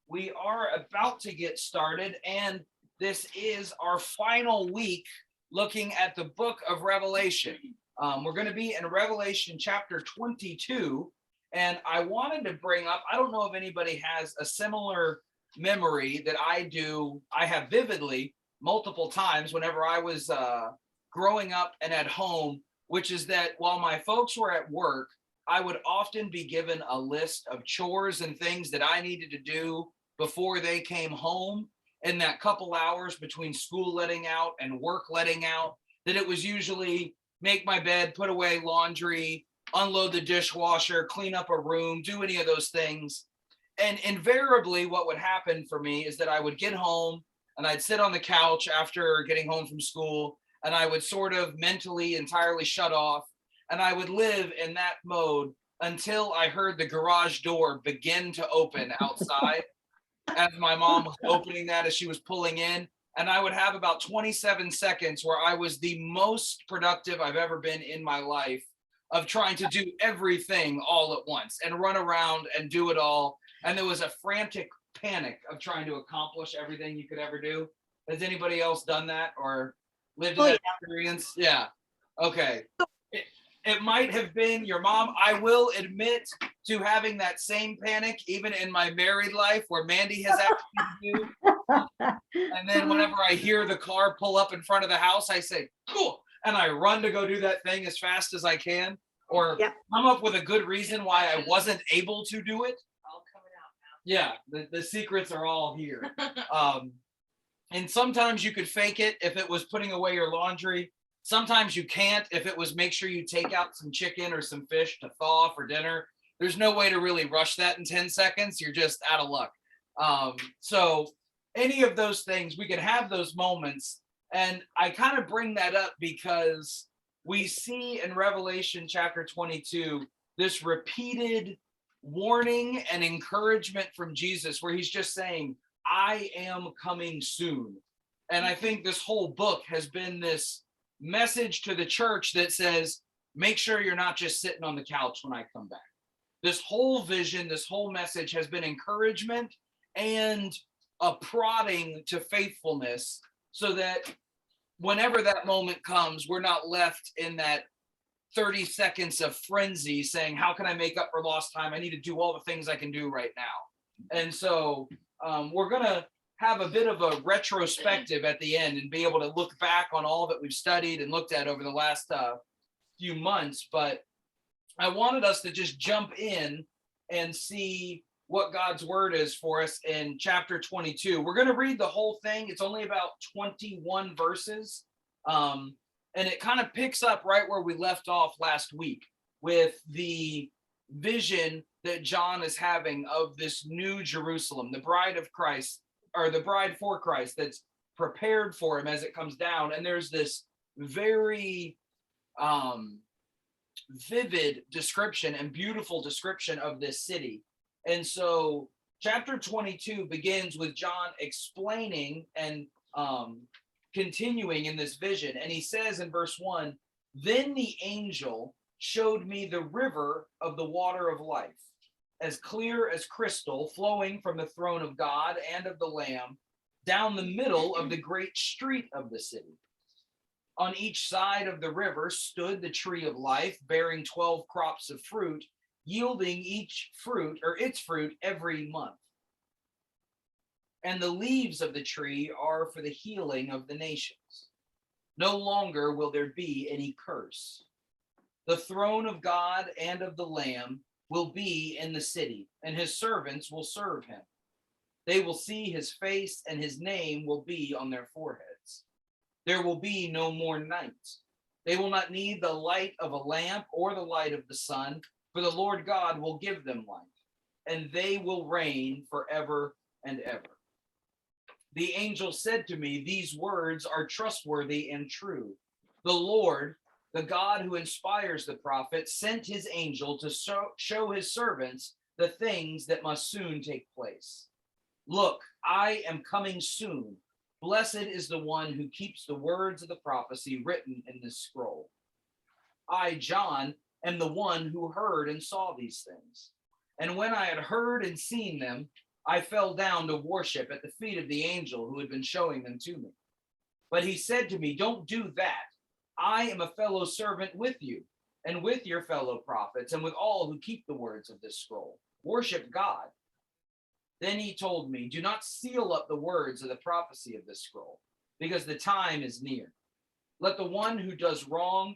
We are about to get started, and this is our final week looking at the book of Revelation. We're going to be in Revelation chapter 22, and I wanted to bring up, I don't know if anybody has a similar memory that I do. I have vividly multiple times whenever I was growing up and at home, which is that while my folks were at work, I would often be given a list of chores and things that I needed to do before they came home in that couple hours between school letting out and work letting out, that it was usually make my bed, put away laundry, unload the dishwasher, clean up a room, do any of those things. And invariably what would happen for me is that I would get home and I'd sit on the couch after getting home from school, and I would sort of mentally entirely shut off, and I would live in that mode until I heard the garage door begin to open outside as my mom was opening that as she was pulling in. And I would have about 27 seconds where I was the most productive I've ever been in my life of trying to do everything all at once and run around and do it all. And there was a frantic panic of trying to accomplish everything you could ever do. Has anybody else done that or lived in that experience? Yeah. Okay. It might have been your mom. I will admit to having that same panic even in my married life, where Mandy has asked me to do. And then whenever I hear the car pull up in front of the house, I say, cool. And I run to go do that thing as fast as I can, or come up with a good reason why I wasn't able to do it. All coming out now. Yeah, the secrets are all here. And sometimes you could fake it if it was putting away your laundry. Sometimes you can't if it was make sure you take out some chicken or some fish to thaw for dinner. There's no way to really rush that in 10 seconds. You're just out of luck. So any of those things, we can have those moments. And I kind of bring that up because we see in Revelation chapter 22, this repeated warning and encouragement from Jesus, where he's just saying, I am coming soon. And I think this whole book has been this message to the church that says, make sure you're not just sitting on the couch when I come back. This whole vision, this whole message has been encouragement and a prodding to faithfulness, so that whenever that moment comes, we're not left in that 30 seconds of frenzy saying, how can I make up for lost time? I need to do all the things I can do right now. And so we're going to have a bit of a retrospective at the end and be able to look back on all that we've studied and looked at over the last few months. But I wanted us to just jump in and see what God's word is for us in chapter 22. We're going to read the whole thing. It's only about 21 verses. And it kind of picks up right where we left off last week with the vision that John is having of this new Jerusalem, the bride of Christ, or the bride for Christ that's prepared for him as it comes down. And there's this very vivid description and beautiful description of this city. And so chapter 22 begins with John explaining and continuing in this vision. And he says in verse 1, then the angel showed me the river of the water of life, as clear as crystal, flowing from the throne of God and of the Lamb, down the middle of the great street of the city. On each side of the river stood the tree of life, bearing 12 crops of fruit, yielding each fruit or its fruit every month. And the leaves of the tree are for the healing of the nations. No longer will there be any curse. The throne of God and of the Lamb will be in the city, and his servants will serve him. They will see his face, and his name will be on their foreheads. There will be no more night. They will not need the light of a lamp or the light of the sun, for the Lord God will give them light, and they will reign forever and ever. The angel said to me, these words are trustworthy and true. The Lord, the God who inspires the prophet, sent his angel to show his servants the things that must soon take place. Look, I am coming soon. Blessed is the one who keeps the words of the prophecy written in this scroll. I, John, am the one who heard and saw these things. And when I had heard and seen them, I fell down to worship at the feet of the angel who had been showing them to me. But he said to me, don't do that. I am a fellow servant with you and with your fellow prophets and with all who keep the words of this scroll. Worship God. Then he told me, do not seal up the words of the prophecy of this scroll, because the time is near. Let the one who does wrong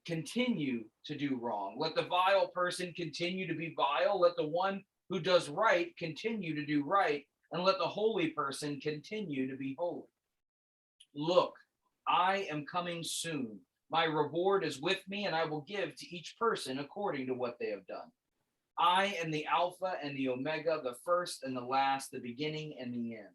continue to do wrong. Let the vile person continue to be vile. Let the one who does right continue to do right. And let the holy person continue to be holy. Look, I am coming soon. My reward is with me, and I will give to each person according to what they have done. I am the Alpha and the Omega, the first and the last, the beginning and the end.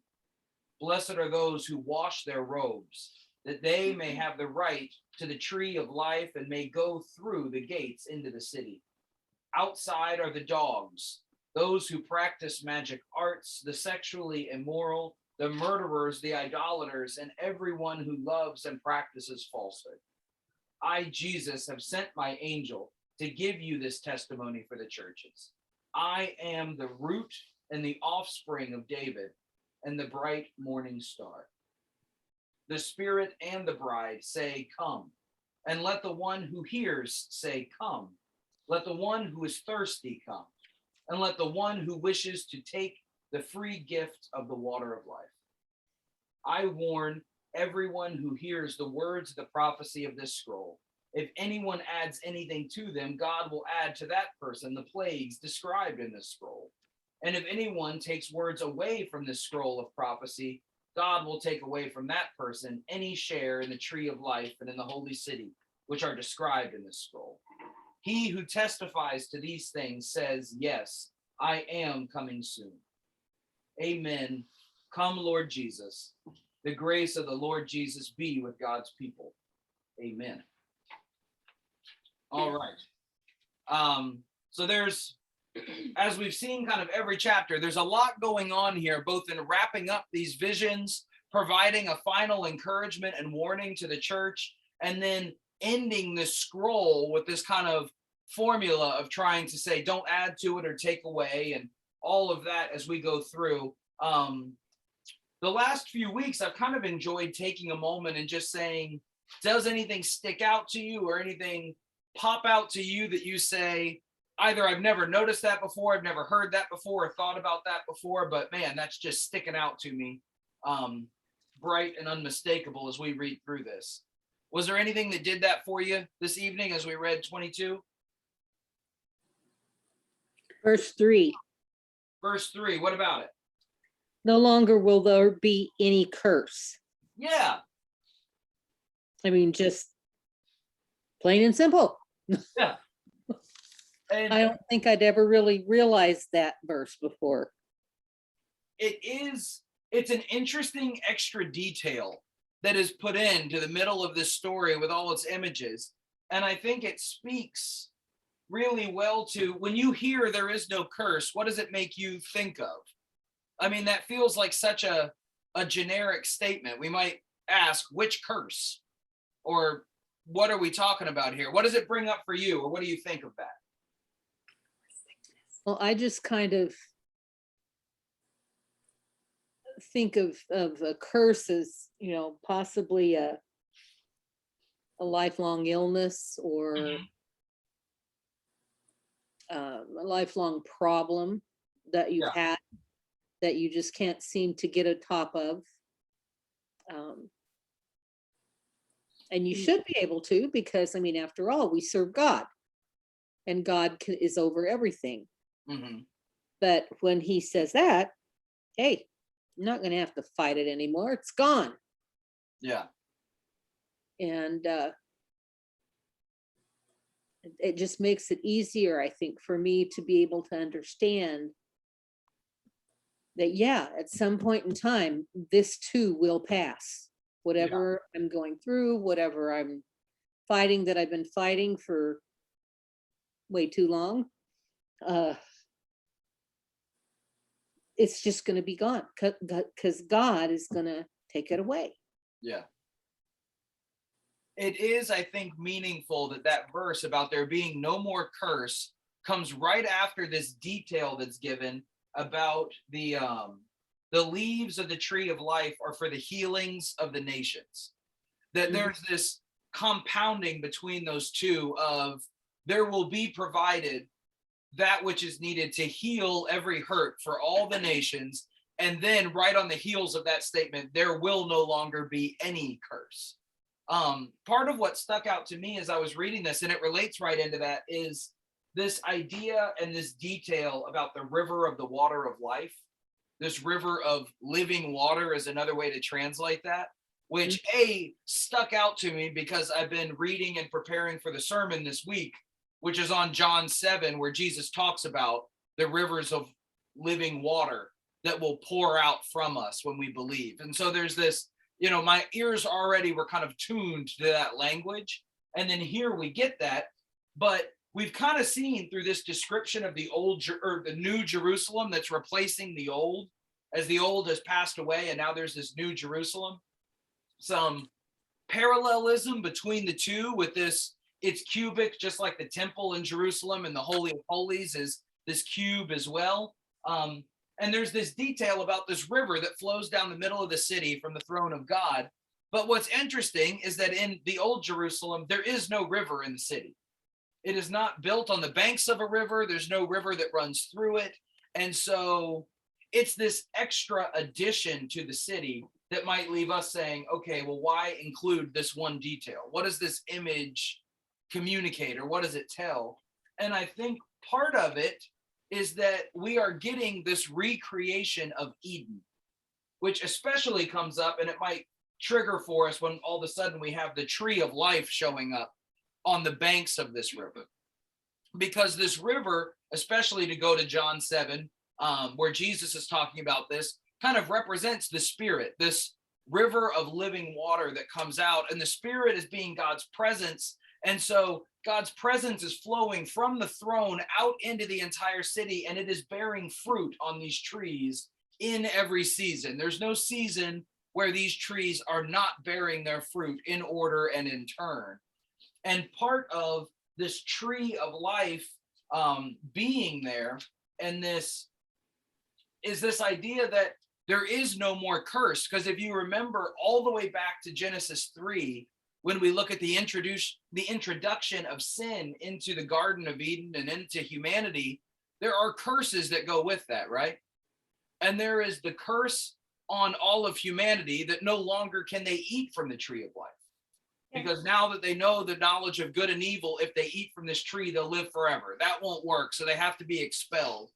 Blessed are those who wash their robes, that they may have the right to the tree of life and may go through the gates into the city. Outside are the dogs, those who practice magic arts, the sexually immoral, the murderers, the idolaters, and everyone who loves and practices falsehood. I, Jesus, have sent my angel to give you this testimony for the churches. I am the root and the offspring of David and the bright morning star. The Spirit and the bride say, come. And let the one who hears say, come. Let the one who is thirsty come. And let the one who wishes to take the free gift of the water of life. I warn everyone who hears the words of the prophecy of this scroll. If anyone adds anything to them, God will add to that person the plagues described in this scroll. And if anyone takes words away from this scroll of prophecy, God will take away from that person any share in the tree of life and in the holy city, which are described in this scroll. He who testifies to these things says, yes, I am coming soon. Amen. Come, Lord Jesus. The grace of the Lord Jesus be with God's people. Amen. All right. So there's, as we've seen kind of every chapter, there's a lot going on here, both in wrapping up these visions, providing a final encouragement and warning to the church, and then ending this scroll with this kind of formula of trying to say, don't add to it or take away, and all of that as we go through. The last few weeks, I've kind of enjoyed taking a moment and just saying, does anything stick out to you or anything pop out to you that you say, either I've never noticed that before, I've never heard that before, or thought about that before, but man, that's just sticking out to me, bright and unmistakable as we read through this. Was there anything that did that for you this evening as we read 22? Verse 3, Verse 3, what about it? no longer will there be any curse. Yeah, I mean, just plain and simple. yeah. And I don't think I'd ever really realized that verse before. it's an interesting extra detail that is put into the middle of this story with all its images. And I think it speaks really well to, when you hear there is no curse, what does it make you think of? I mean, that feels like such a generic statement. We might ask, which curse? Or what are we talking about here? What does it bring up for you? Or what do you think of that? Well, I just kind of think of a curse as, you know, possibly a lifelong illness or a lifelong problem that you've had that you just can't seem to get a top of. And you should be able to, because I mean, after all, we serve God and God is over everything. Mm-hmm. But when he says that, hey, I'm not going to have to fight it anymore. It's gone. Yeah. And it just makes it easier, I think, for me to be able to understand that, yeah, at some point in time, this too will pass. Whatever I'm going through, whatever I'm fighting that I've been fighting for way too long, it's just going to be gone because God is going to take it away. Yeah. It is, I think, meaningful that that verse about there being no more curse comes right after this detail that's given about the leaves of the tree of life are for the healings of the nations. That there's this compounding between those two of there will be provided that which is needed to heal every hurt for all the nations. And then right on the heels of that statement, there will no longer be any curse. Part of what stuck out to me as I was reading this, and it relates right into that, is this idea and this detail about the river of the water of life. This river of living water is another way to translate that, which stuck out to me because I've been reading and preparing for the sermon this week, which is on John 7, where Jesus talks about the rivers of living water that will pour out from us when we believe. And so there's this, my ears already were kind of tuned to that language. And then here we get that, but we've kind of seen through this description of the the new Jerusalem that's replacing the old, as the old has passed away and now there's this new Jerusalem, some parallelism between the two with this. It's cubic, just like the temple in Jerusalem, and the Holy of Holies is this cube as well. And there's this detail about this river that flows down the middle of the city from the throne of God. But what's interesting is that in the old Jerusalem, there is no river in the city. It is not built on the banks of a river. There's no river that runs through it. And so it's this extra addition to the city that might leave us saying, okay, well, why include this one detail? What does this image communicate, or what does it tell? And I think part of it is that we are getting this recreation of Eden, which especially comes up, and it might trigger for us when all of a sudden we have the tree of life showing up on the banks of this river. Because this river, especially to go to John 7, where Jesus is talking about this, kind of represents the Spirit, this river of living water that comes out, and the Spirit is being God's presence. And so God's presence is flowing from the throne out into the entire city, and it is bearing fruit on these trees in every season. There's no season where these trees are not bearing their fruit in order and in turn. And part of this tree of life being there, and this is this idea that there is no more curse. Because if you remember all the way back to Genesis 3, when we look at the introduction of sin into the Garden of Eden and into humanity, there are curses that go with that, right? And there is the curse on all of humanity that no longer can they eat from the tree of life. Because now that they know the knowledge of good and evil, if they eat from this tree, they'll live forever. That won't work, so they have to be expelled.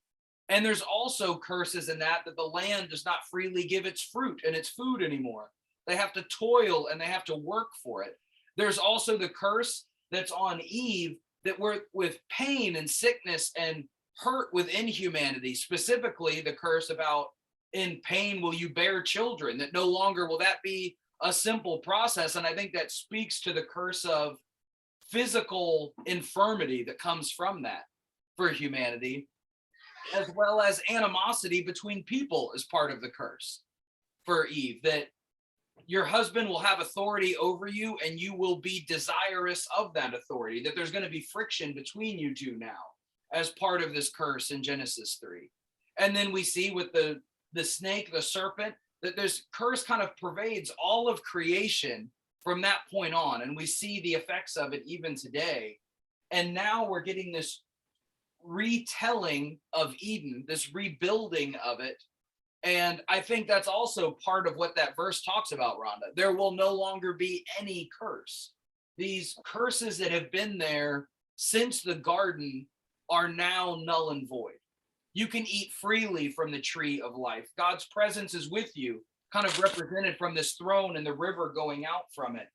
And there's also curses in that the land does not freely give its fruit and its food anymore. They have to toil and they have to work for it. There's also the curse that's on Eve, that we're with pain and sickness and hurt within humanity, specifically the curse about in pain will you bear children, that no longer will that be a simple process. And I think that speaks to the curse of physical infirmity that comes from that for humanity, as well as animosity between people as part of the curse for Eve, that your husband will have authority over you and you will be desirous of that authority, that there's going to be friction between you two now as part of this curse in Genesis 3. And then we see with the snake, the serpent, that this curse kind of pervades all of creation from that point on. And we see the effects of it even today. And now we're getting this retelling of Eden, this rebuilding of it. And I think that's also part of what that verse talks about, Rhonda. There will no longer be any curse. These curses that have been there since the garden are now null and void. You can eat freely from the tree of life. God's presence is with you, kind of represented from this throne and the river going out from it.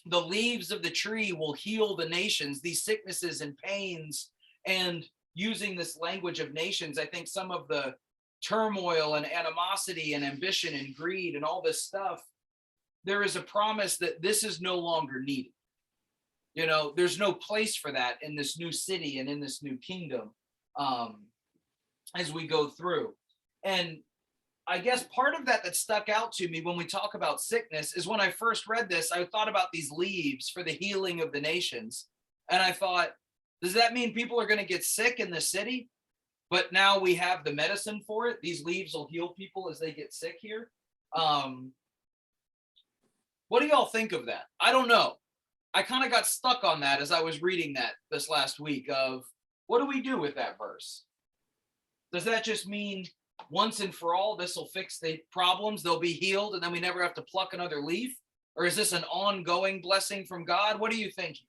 The leaves of the tree will heal the nations, these sicknesses and pains. And using this language of nations, I think some of the turmoil and animosity and ambition and greed and all this stuff, there is a promise that this is no longer needed. You know, there's no place for that in this new city and in this new kingdom as we go through. And I guess part of that stuck out to me when we talk about sickness is when I first read this, I thought about these leaves for the healing of the nations. And I thought, does that mean people are going to get sick in the city? but now we have the medicine for it. These leaves will heal people as they get sick here. What do y'all think of that? I don't know. I kind of got stuck on that as I was reading that this last week of what do we do with that verse? Does that just mean once and for all, this will fix the problems, they'll be healed, and then we never have to pluck another leaf? Or is this an ongoing blessing from God? What do you think?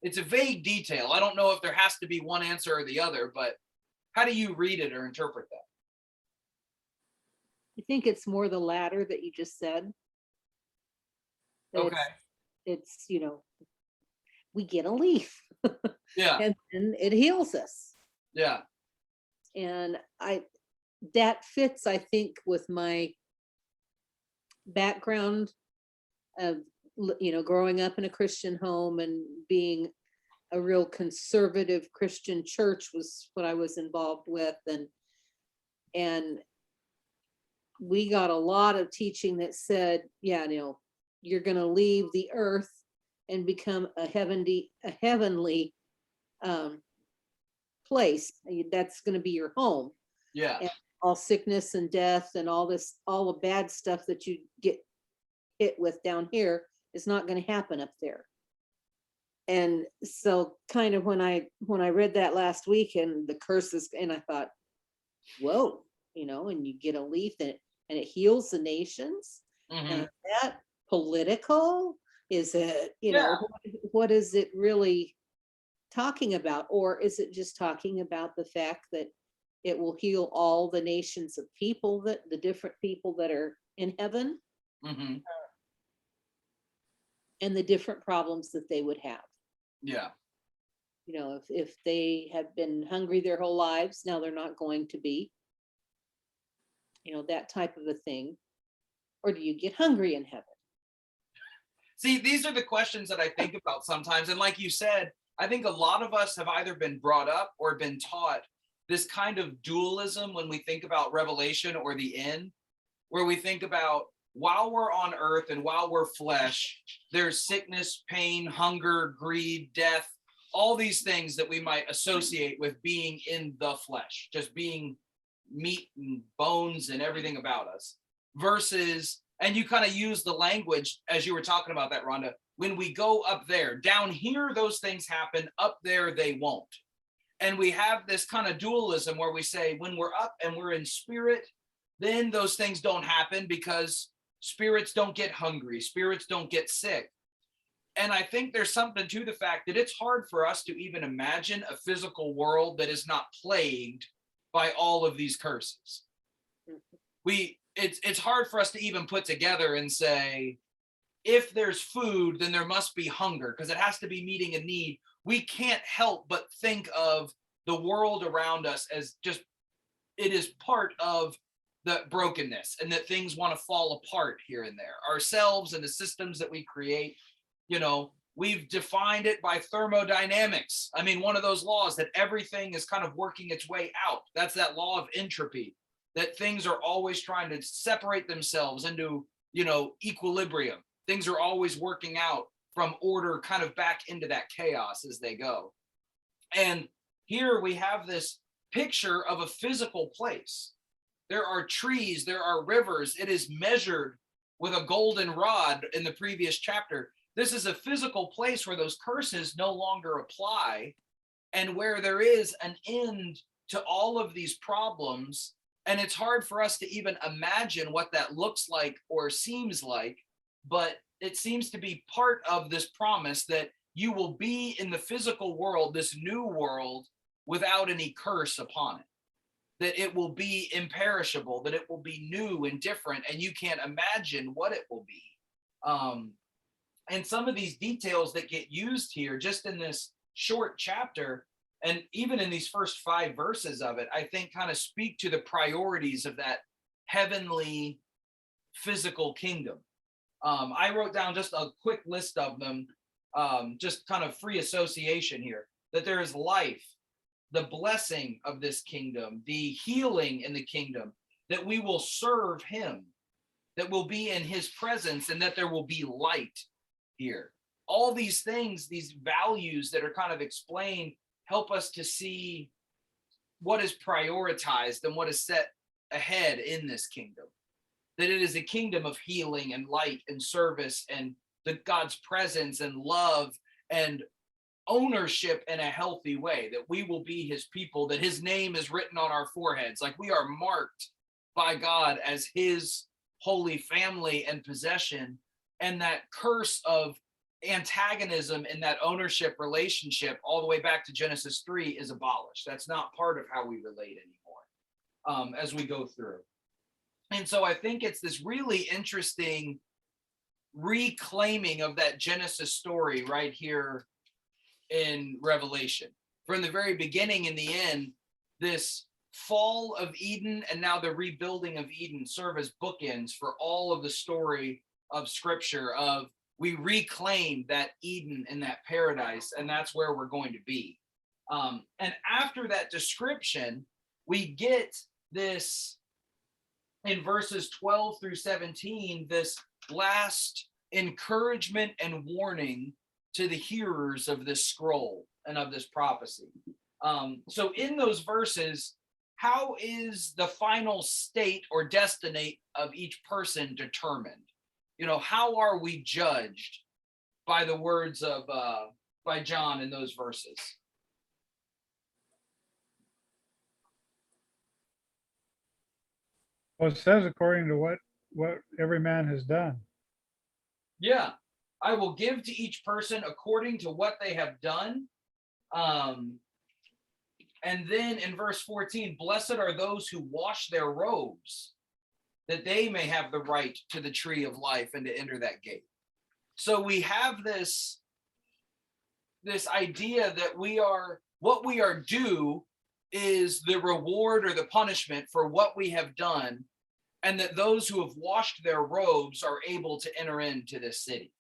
It's a vague detail. I don't know if there has to be one answer or the other, but how do you read it or interpret that? I think it's more the latter that you just said. That Okay. It's, we get a leaf. Yeah. And it heals us. Yeah. And that fits, I think, with my background of, growing up in a Christian home and being a real conservative Christian church was what I was involved with. And we got a lot of teaching that said, yeah, you're going to leave the earth and become a heavenly place. That's going to be your home. Yeah. And all sickness and death and all the bad stuff that you get hit with down here is not going to happen up there. And so kind of when I read that last week and the curses, and I thought, whoa, and you get a leaf and it heals the nations. Mm-hmm. And is that political? Is it, Yeah. what is it really talking about? Or is it just talking about the fact that it will heal all the nations of people, that the different people that are in heaven? Mm-hmm. And the different problems that they would have. Yeah. If they have been hungry their whole lives, now they're not going to be, that type of a thing. Or do you get hungry in heaven? See, these are the questions that I think about sometimes. And like you said, I think a lot of us have either been brought up or been taught this kind of dualism when we think about Revelation or the end, where we think about while we're on earth and while we're flesh, there's sickness, pain, hunger, greed, death, all these things that we might associate with being in the flesh, just being meat and bones and everything about us. Versus, and you kind of use the language as you were talking about that, Rhonda, when we go up there, down here, those things happen, up there, they won't. And we have this kind of dualism where we say when we're up and we're in spirit, then those things don't happen because spirits don't get hungry, spirits don't get sick. And I think there's something to the fact that it's hard for us to even imagine a physical world that is not plagued by all of these curses. It's hard for us to even put together and say, if there's food, then there must be hunger, because it has to be meeting a need. We can't help but think of the world around us as just, it is part of the brokenness and that things want to fall apart here and there. Ourselves and the systems that we create, we've defined it by thermodynamics. I mean, one of those laws that everything is kind of working its way out. That's that law of entropy, that things are always trying to separate themselves into, equilibrium. Things are always working out from order kind of back into that chaos as they go. And here we have this picture of a physical place. There are trees, there are rivers. It is measured with a golden rod in the previous chapter. This is a physical place where those curses no longer apply and where there is an end to all of these problems. And it's hard for us to even imagine what that looks like or seems like, but it seems to be part of this promise that you will be in the physical world, this new world, without any curse upon it, that it will be imperishable, that it will be new and different, and you can't imagine what it will be. And some of these details that get used here just in this short chapter, and even in these first 5 verses of it, I think kind of speak to the priorities of that heavenly physical kingdom. I wrote down just a quick list of them, just kind of free association here, that there is life, the blessing of this kingdom, the healing in the kingdom, that we will serve him, that will be in his presence, and that there will be light here. all these things, these values that are kind of explained, help us to see what is prioritized and what is set ahead in this kingdom. That it is a kingdom of healing and light and service and God's presence and love and ownership in a healthy way, that we will be his people, that his name is written on our foreheads, like we are marked by God as his holy family and possession, and that curse of antagonism in that ownership relationship all the way back to Genesis 3 is abolished. That's not part of how we relate anymore as we go through. And so I think it's this really interesting reclaiming of that Genesis story right here in Revelation. From the very beginning and the end, this fall of Eden and now the rebuilding of Eden serve as bookends for all of the story of Scripture, of we reclaim that Eden and that paradise, and that's where we're going to be. And after that description, we get this in verses 12 through 17, this last encouragement and warning to the hearers of this scroll and of this prophecy. So in those verses, how is the final state or destiny of each person determined? You know, how are we judged by the words of by John in those verses? Well, it says according to what every man has done. Yeah, I will give to each person according to what they have done. And then in verse 14, blessed are those who wash their robes, that they may have the right to the tree of life and to enter that gate. So we have this idea that what we are due is the reward or the punishment for what we have done, and that those who have washed their robes are able to enter into this city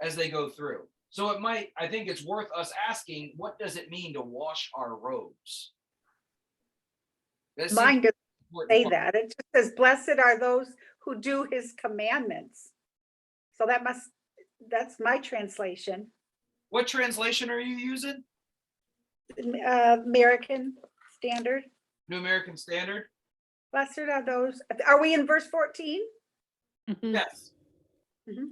as they go through. So I think it's worth us asking, what does it mean to wash our robes? Mine doesn't say that. It just says, blessed are those who do his commandments. So that's my translation. What translation are you using? American Standard. New American Standard? Blessed are those. Are we in verse 14? Yes. Mm-hmm.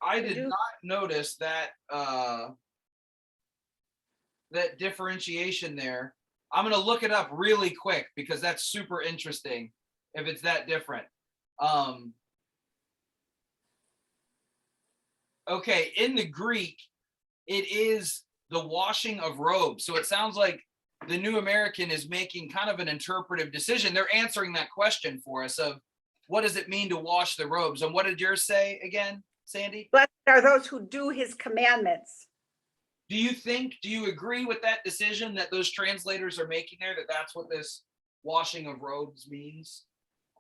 I did not notice that that differentiation there. I'm going to look it up really quick because that's super interesting if it's that different. Okay, in the Greek, it is the washing of robes. So it sounds like the New American is making kind of an interpretive decision. They're answering that question for us of what does it mean to wash the robes? And what did yours say again, Sandy? Blessed are those who do his commandments. Do you agree with that decision that those translators are making there, that that's what this washing of robes means,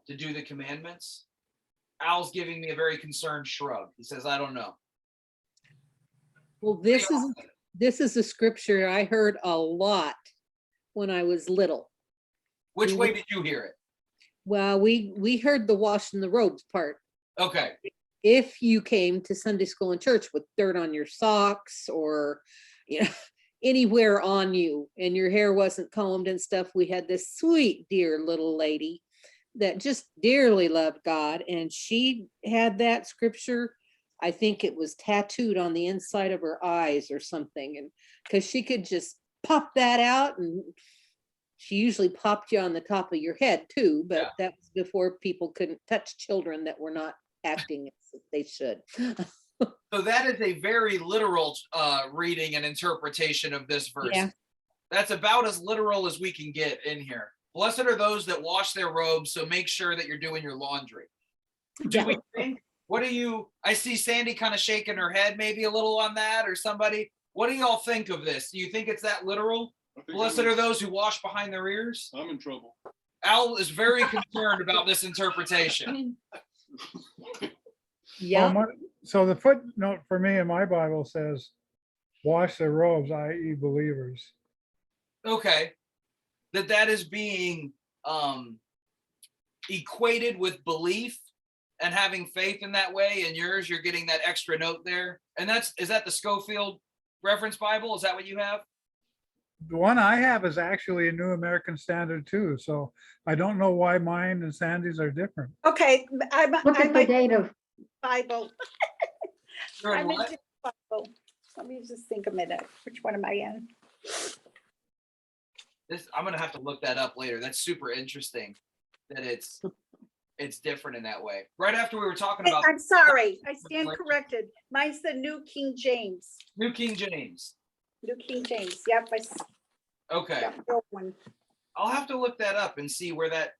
to do the commandments? Al's giving me a very concerned shrug. He says, I don't know. Well, this is a scripture I heard a lot when I was little. Which way did you hear it? Well, we heard the washing the robes part. Okay. If you came to Sunday school and church with dirt on your socks or, anywhere on you and your hair wasn't combed and stuff, we had this sweet, dear little lady that just dearly loved God. And she had that scripture. I think it was tattooed on the inside of her eyes or something. And because she could just pop that out, and she usually popped you on the top of your head too, but that was before people couldn't touch children that were not acting as they should. So that is a very literal reading and interpretation of this verse. Yeah. That's about as literal as we can get in here. Blessed are those that wash their robes, so make sure that you're doing your laundry. Do we think, I see Sandy kind of shaking her head maybe a little on that, or somebody. What do y'all think of this? Do you think it's that literal? Blessed are those who wash behind their ears? I'm in trouble. Al is very concerned about this interpretation. Yeah. So the footnote for me in my Bible says, wash their robes, i.e. believers. Okay. That is being equated with belief and having faith in that way. And yours, you're getting that extra note there. And is that the Schofield Reference Bible? Is that what you have? The one I have is actually a New American Standard too, so I don't know why mine and Sandy's are different. Okay, Look at the might date of, Bible. You're in I'm in what? different Bible. Let me just think a minute. Which one am I in? I'm gonna have to look that up later. That's super interesting that it's different in that way. Right after we were talking about I'm sorry, I stand corrected. Mine's the New King James. New King James. New King James, yep, Okay. yep, the old one. I'll have to look that up and see where that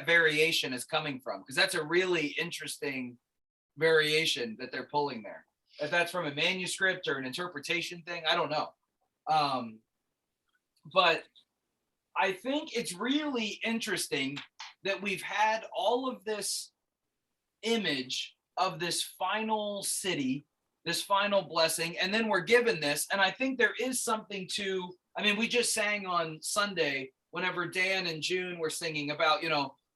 variation is coming from, because that's a really interesting variation that they're pulling there. If that's from a manuscript or an interpretation thing, I don't know. But I think it's really interesting that we've had all of this image of this final city, this final blessing, and then we're given this. And I think there is something to, I mean, we just sang on Sunday whenever Dan and June were singing about,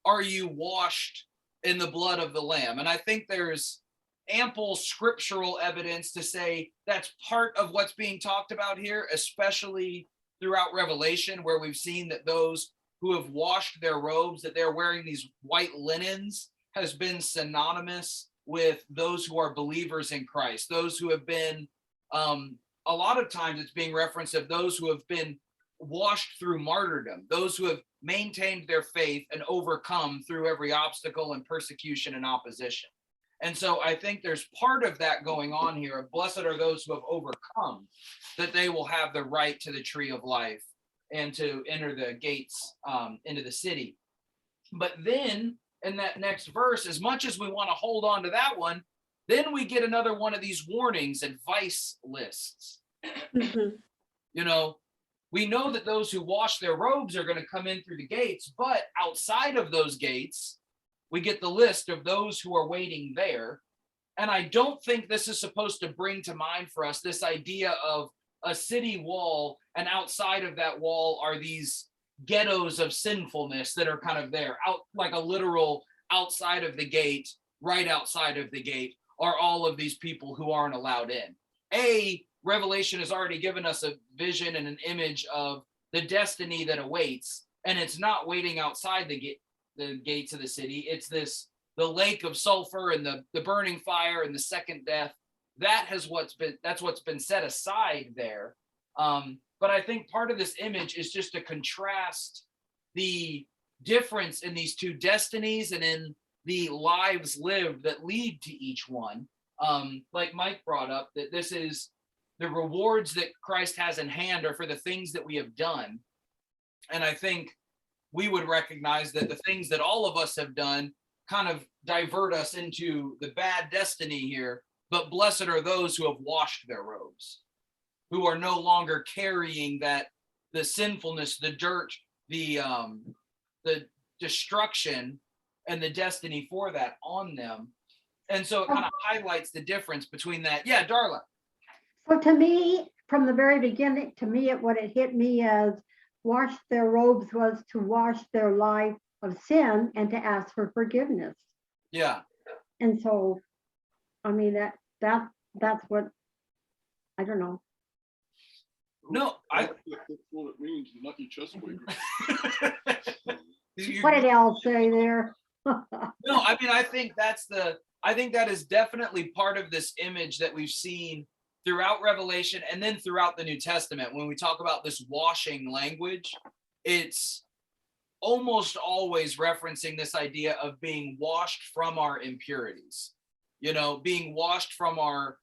are you washed in the blood of the Lamb? And I think there's ample scriptural evidence to say that's part of what's being talked about here, especially throughout Revelation, where we've seen that those who have washed their robes, that they're wearing these white linens, has been synonymous with those who are believers in Christ. Those who have been, a lot of times it's being referenced of those who have been washed through martyrdom, those who have maintained their faith and overcome through every obstacle and persecution and opposition. And so I think there's part of that going on here of blessed are those who have overcome, that they will have the right to the tree of life and to enter the gates into the city. But then in that next verse, as much as we want to hold on to that one, then we get another one of these warnings, advice lists. Mhm. We know that those who wash their robes are going to come in through the gates, but outside of those gates, we get the list of those who are waiting there. And I don't think this is supposed to bring to mind for us this idea of a city wall, and outside of that wall are these ghettos of sinfulness that are kind of there, out like a literal outside of the gate, right outside of the gate are all of these people who aren't allowed in. Revelation has already given us a vision and an image of the destiny that awaits, and it's not waiting outside the gates of the city. It's the lake of sulfur and the burning fire and the second death. That's what's been set aside there. But I think part of this image is just to contrast the difference in these two destinies and in the lives lived that lead to each one. Like Mike brought up, that this is the rewards that Christ has in hand are for the things that we have done. And I think we would recognize that the things that all of us have done kind of divert us into the bad destiny here. But blessed are those who have washed their robes, who are no longer carrying the sinfulness, the dirt, the destruction and the destiny for that on them. And so it kind of highlights the difference between that. Yeah, Darla. so to me, from the very beginning, to me, what it hit me as wash their robes was to wash their life of sin and to ask for forgiveness. Yeah. And so, I mean, that's what, I don't know. No, That's what it means, lucky chest wigger. What did Al say there? No, I mean, I think that is definitely part of this image that we've seen throughout Revelation and then throughout the New Testament. When we talk about this washing language, it's almost always referencing this idea of being washed from our impurities, being washed from our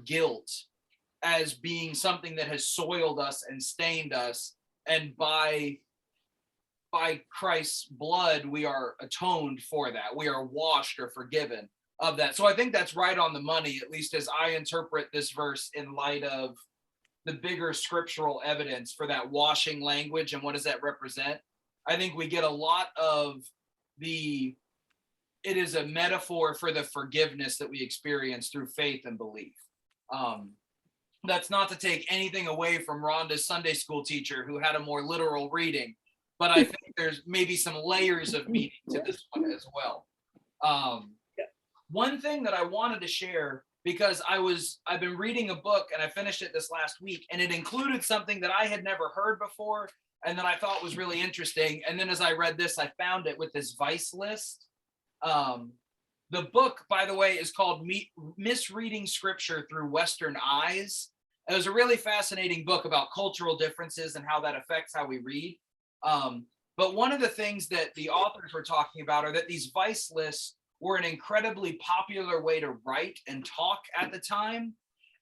guilt as being something that has soiled us and stained us. And by Christ's blood, we are atoned for that. We are washed or forgiven of that. So I think that's right on the money, at least as I interpret this verse in light of the bigger scriptural evidence for that washing language. And what does that represent? I think we get a lot of it is a metaphor for the forgiveness that we experience through faith and belief. That's not to take anything away from Rhonda's Sunday school teacher who had a more literal reading, but I think there's maybe some layers of meaning to this one as well. one thing that I wanted to share, because I've been reading a book and I finished it this last week, and it included something that I had never heard before and that I thought was really interesting. And then as I read this, I found it with this vice list. The book, by the way, is called Misreading Scripture Through Western Eyes. It was a really fascinating book about cultural differences and how that affects how we read. But one of the things that the authors were talking about are that these vice lists were an incredibly popular way to write and talk at the time,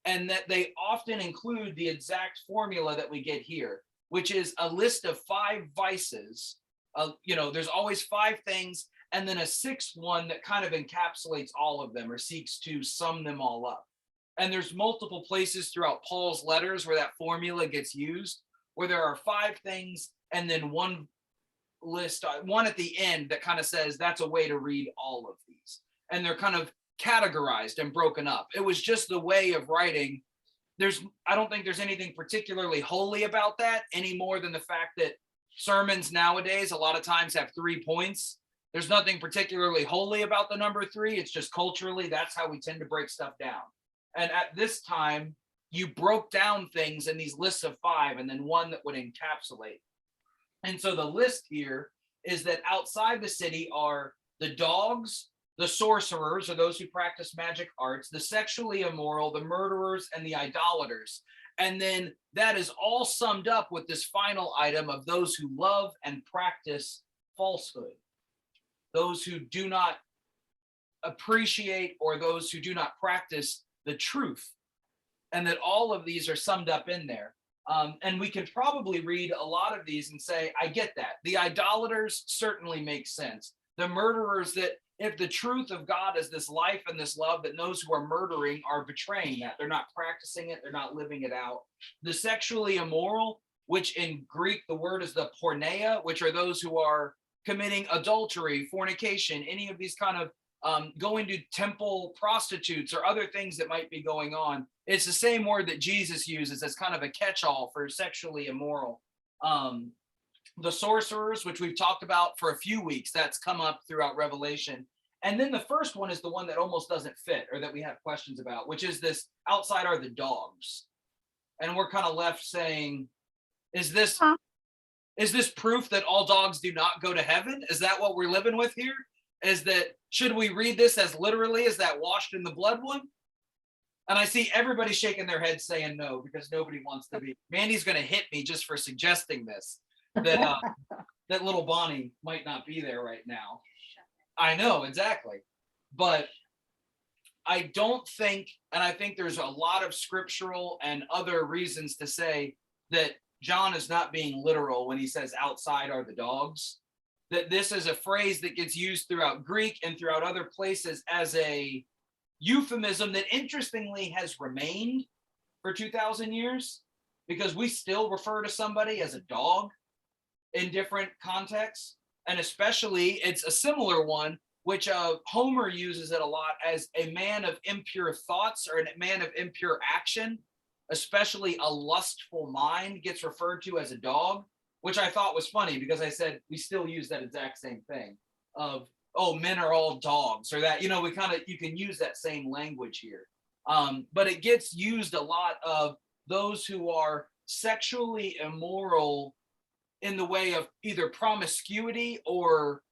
and that they often include the exact formula that we get here, which is a list of 5 vices. There's always 5 things, and then a 6th one that kind of encapsulates all of them or seeks to sum them all up. And there's multiple places throughout Paul's letters where that formula gets used, where there are 5 things and then one list, one at the end that kind of says that's a way to read all of these. And they're kind of categorized and broken up. It was just the way of writing. I don't think there's anything particularly holy about that any more than the fact that sermons nowadays a lot of times have 3 points. There's nothing particularly holy about the number 3. It's just culturally, that's how we tend to break stuff down. And at this time, you broke down things in these lists of 5 and then one that would encapsulate. And so the list here is that outside the city are the dogs, the sorcerers, or those who practice magic arts, the sexually immoral, the murderers, and the idolaters. And then that is all summed up with this final item of those who love and practice falsehood, those who do not appreciate or those who do not practice the truth. And that all of these are summed up in there. And we can probably read a lot of these and say, I get that. The idolaters certainly make sense. The murderers, that if the truth of God is this life and this love, that those who are murdering are betraying that. They're not practicing it. They're not living it out. The sexually immoral, which in Greek, the word is the porneia, which are those who are committing adultery, fornication, any of these kind of going to temple prostitutes or other things that might be going on. It's the same word that Jesus uses as kind of a catch-all for sexually immoral. The sorcerers, which we've talked about for a few weeks, that's come up throughout Revelation. And then the first one is the one that almost doesn't fit or that we have questions about, which is this outside are the dogs. And we're kind of left saying, is this proof that all dogs do not go to heaven? Is that what we're living with here? Is that, should we read this as literally as that washed in the blood one? And I see everybody shaking their head saying no, because nobody wants to be. Mandy's going to hit me just for suggesting this, that that little Bonnie might not be there right now. I know, exactly. But I don't think, and I think there's a lot of scriptural and other reasons to say that John is not being literal when he says outside are the dogs. That this is a phrase that gets used throughout Greek and throughout other places as a euphemism that interestingly has remained for 2,000 years, because we still refer to somebody as a dog in different contexts. And especially it's a similar one, which Homer uses it a lot as a man of impure thoughts or a man of impure action, especially a lustful mind gets referred to as a dog, which I thought was funny because I said we still use that exact same thing of, oh, men are all dogs, or that, you can use that same language here. But it gets used a lot of those who are sexually immoral in the way of either promiscuity or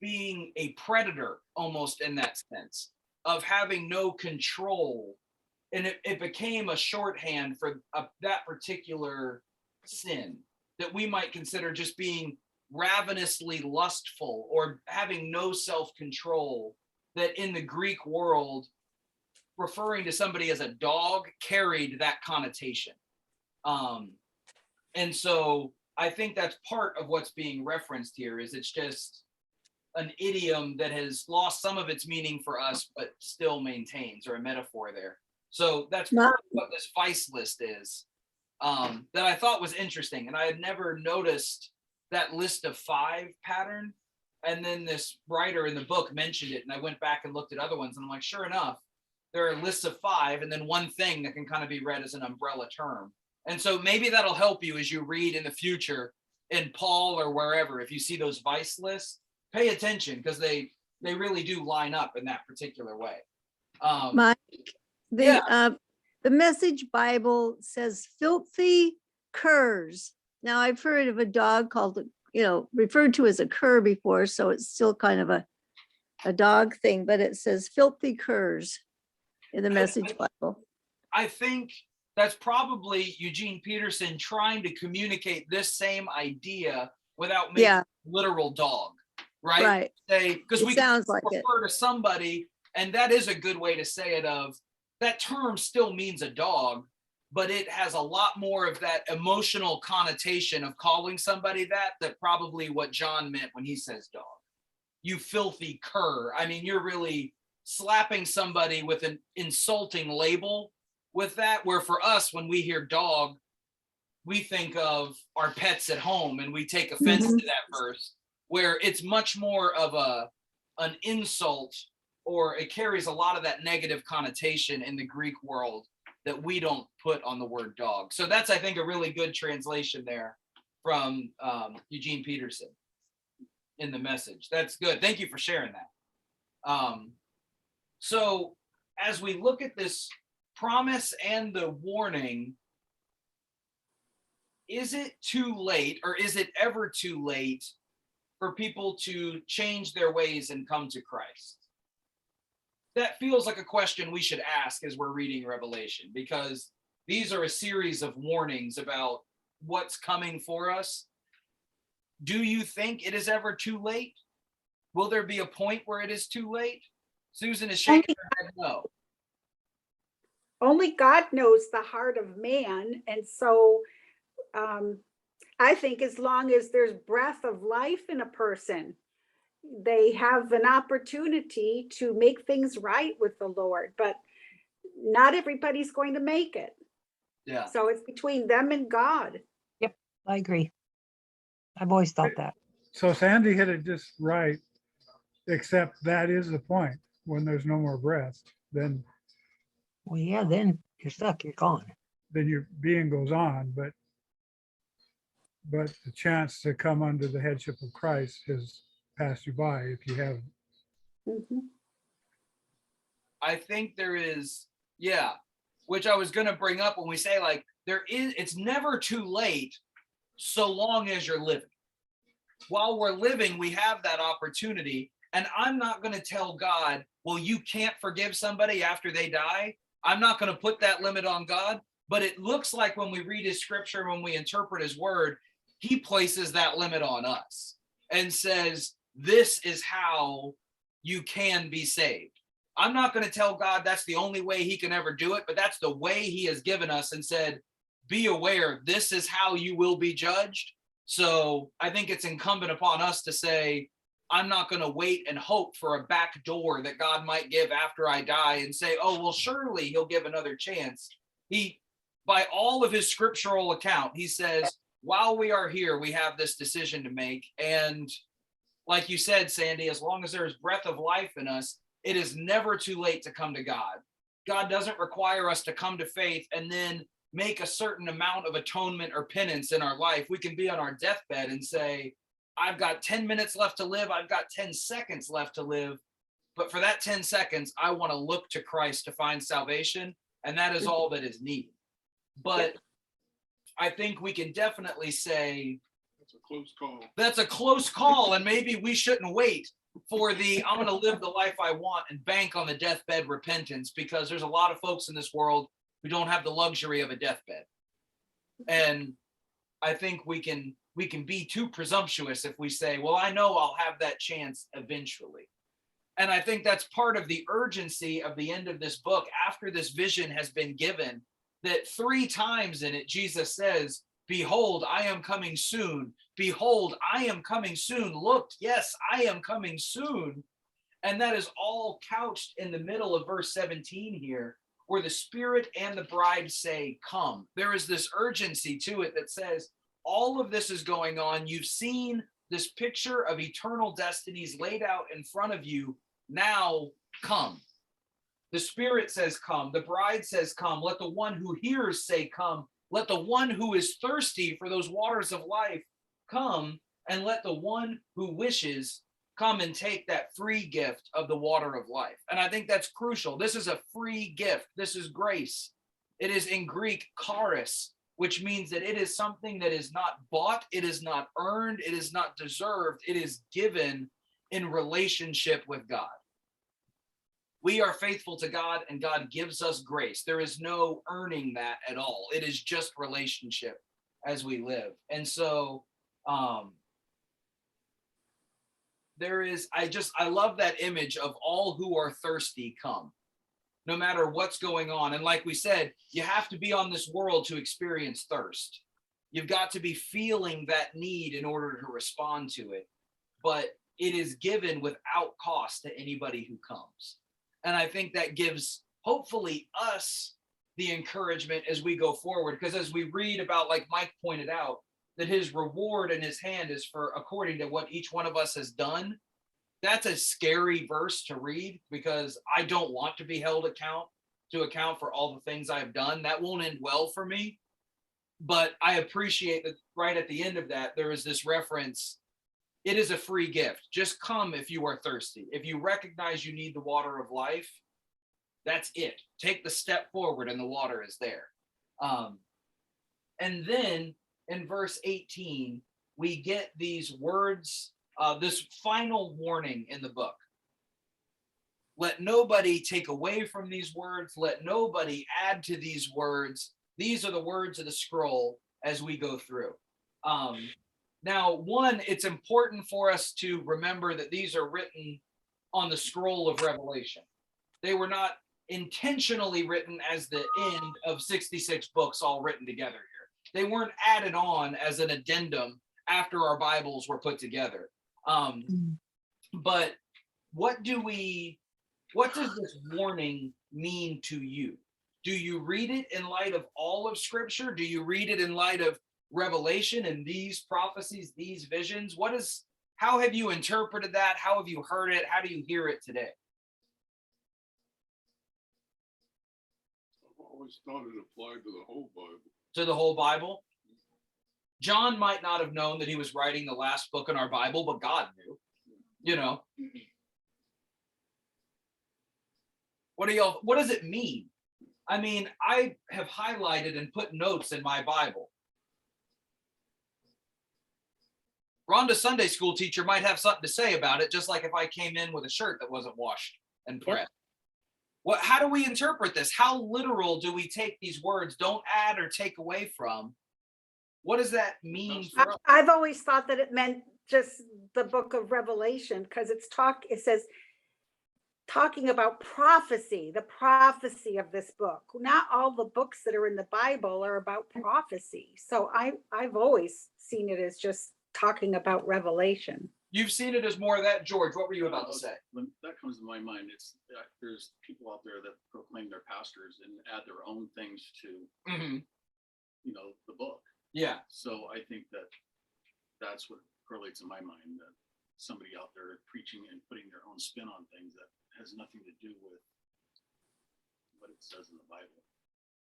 being a predator, almost in that sense of having no control. And it became a shorthand for that particular sin that we might consider just being ravenously lustful or having no self-control, that in the Greek world, referring to somebody as a dog carried that connotation. And so I think that's part of what's being referenced here, is it's just an idiom that has lost some of its meaning for us, but still maintains, or a metaphor there. So that's part of what this vice list is, that I thought was interesting. And I had never noticed that list of 5 pattern. And then this writer in the book mentioned it, and I went back and looked at other ones, and I'm like, sure enough, there are lists of 5 and then one thing that can kind of be read as an umbrella term. And so maybe that'll help you as you read in the future in Paul or wherever. If you see those vice lists, pay attention, because they they really do line up in that particular way. Mike, Yeah. the Message Bible says filthy curs. Now, I've heard of a dog called, referred to as a cur before, so it's still kind of a dog thing, but it says filthy curs in the Message Bible. I think that's probably Eugene Peterson trying to communicate this same idea without making Yeah. it literal dog, right? Right. Because It we can sounds like it. refer to somebody, and that is a good way to say it. Of that term still means a dog, but it has a lot more of that emotional connotation of calling somebody that probably what John meant when he says dog. You filthy cur. I mean, you're really slapping somebody with an insulting label with that, where for us, when we hear dog, we think of our pets at home and we take offense to that verse, where it's much more of an insult, or it carries a lot of that negative connotation in the Greek world that we don't put on the word dog. So that's, I think, a really good translation there from Eugene Peterson in the Message. That's good. Thank you for sharing that. So as we look at this promise and the warning, is it too late, or is it ever too late for people to change their ways and come to Christ? That feels like a question we should ask as we're reading Revelation, because these are a series of warnings about what's coming for us. Do you think it is ever too late? Will there be a point where it is too late? Susan is shaking her head no. Only God knows the heart of man. And so I think as long as there's breath of life in a person, they have an opportunity to make things right with the Lord, but not everybody's going to make it. Yeah. So it's between them and God. I agree. I've always thought that. So Sandy hit it just right, except that is the point. When there's no more breath, then Well, yeah, then you're stuck, you're gone. your being goes on, but the chance to come under the headship of Christ has passed you by if you haven't. Mhm. I think there is, yeah, which I was going to bring up when we say, like, it's never too late so long as you're living. While we're living, we have that opportunity. And I'm not going to tell God, well, you can't forgive somebody after they die. I'm not going to put that limit on God. But it looks like when we read his scripture, when we interpret his word, he places that limit on us and says, this is how you can be saved. I'm not going to tell God that's the only way he can ever do it, but that's the way he has given us and said, be aware, this is how you will be judged. So I think it's incumbent upon us to say, I'm not going to wait and hope for a back door that God might give after I die and say, oh, well, surely he'll give another chance. He, by all of his scriptural account, he says, while we are here, we have this decision to make. And like you said, Sandy, as long as there's breath of life in us, it is never too late to come to God. God doesn't require us to come to faith and then make a certain amount of atonement or penance in our life. We can be on our deathbed and say, I've got 10 minutes left to live. I've got 10 seconds left to live. But for that 10 seconds, I want to look to Christ to find salvation. And that is all that is needed. But I think we can definitely say That's a close call. that's a close call. And maybe we shouldn't wait for I'm going to live the life I want and bank on the deathbed repentance, because there's a lot of folks in this world who don't have the luxury of a deathbed. And I think we can be too presumptuous if we say, well, I know I'll have that chance eventually. And I think that's part of the urgency of the end of this book. After this vision has been given, that 3 times in it, Jesus says, behold, I am coming soon. Behold, I am coming soon. Look, yes, I am coming soon. And that is all couched in the middle of verse 17 here, where the Spirit and the bride say, come. There is this urgency to it that says, all of this is going on. You've seen this picture of eternal destinies laid out in front of you. Now come. The Spirit says, come. The bride says, come. Let the one who hears say, come. Let the one who is thirsty for those waters of life come. And let the one who wishes come and take that free gift of the water of life. And I think that's crucial. This is a free gift. This is grace. It is in Greek charis, which means that it is something that is not bought, it is not earned, it is not deserved, it is given in relationship with God. We are faithful to God and God gives us grace. There is no earning that at all. It is just relationship as we live. And so I love that image of all who are thirsty come, no matter what's going on. And like we said, you have to be on this world to experience thirst. You've got to be feeling that need in order to respond to it. But it is given without cost to anybody who comes. And I think that gives, hopefully, us the encouragement as we go forward. Because as we read about, like Mike pointed out, that his reward in his hand is for according to what each one of us has done. That's a scary verse to read because I don't want to be held to account for all the things I've done. That won't end well for me. But I appreciate that right at the end of that, there is this reference. It is a free gift. Just come if you are thirsty. If you recognize you need the water of life, that's it. Take the step forward and the water is there. And then in verse 18, we get these words, this final warning in the book. Let nobody take away from these words. Let nobody add to these words. These are the words of the scroll as we go through. Now, one, it's important for us to remember that these are written on the scroll of Revelation. They were not intentionally written as the end of 66 books all written together here. They weren't added on as an addendum after our Bibles were put together. But what does this warning mean to you? Do you read it in light of all of Scripture? Do you read it in light of Revelation and these prophecies, these visions? How have you interpreted that? How have you heard it? How do you hear it today? I've always thought it applied to the whole Bible. To the whole Bible? John might not have known that he was writing the last book in our Bible, but God knew, you know. What does it mean? I mean, I have highlighted and put notes in my Bible. Rhonda's Sunday school teacher might have something to say about it, just like if I came in with a shirt that wasn't washed and pressed. Yep. How do we interpret this? How literal do we take these words? Don't add or take away from. What does that mean for us? I've always thought that it meant just the book of Revelation because it says talking about prophecy, the prophecy of this book. Not all the books that are in the Bible are about prophecy. So I've always seen it as just talking about Revelation. You've seen it as more of that. George, what were you about to say? When that comes to my mind, it's there's people out there that proclaim they're pastors and add their own things to, the book. Yeah. So I think that's what correlates in my mind, that somebody out there preaching and putting their own spin on things that has nothing to do with what it says in the Bible.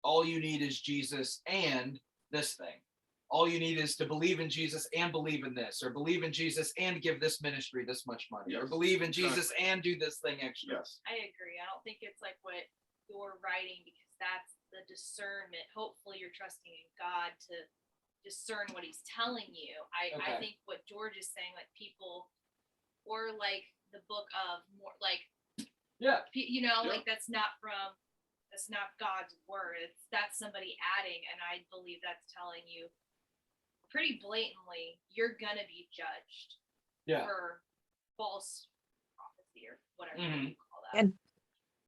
All you need is Jesus and this thing. All you need is to believe in Jesus and believe in this, or believe in Jesus and give this ministry this much money, or believe in Jesus and do this thing extra. Yes. I agree. I don't think it's like what you're writing, because that's the discernment. Hopefully you're trusting in God to discern what he's telling you. I think what George is saying, like people, or like the book of more like, like that's not God's word. That's somebody adding. And I believe that's telling you pretty blatantly, you're going to be judged for false prophecy or whatever you call that. And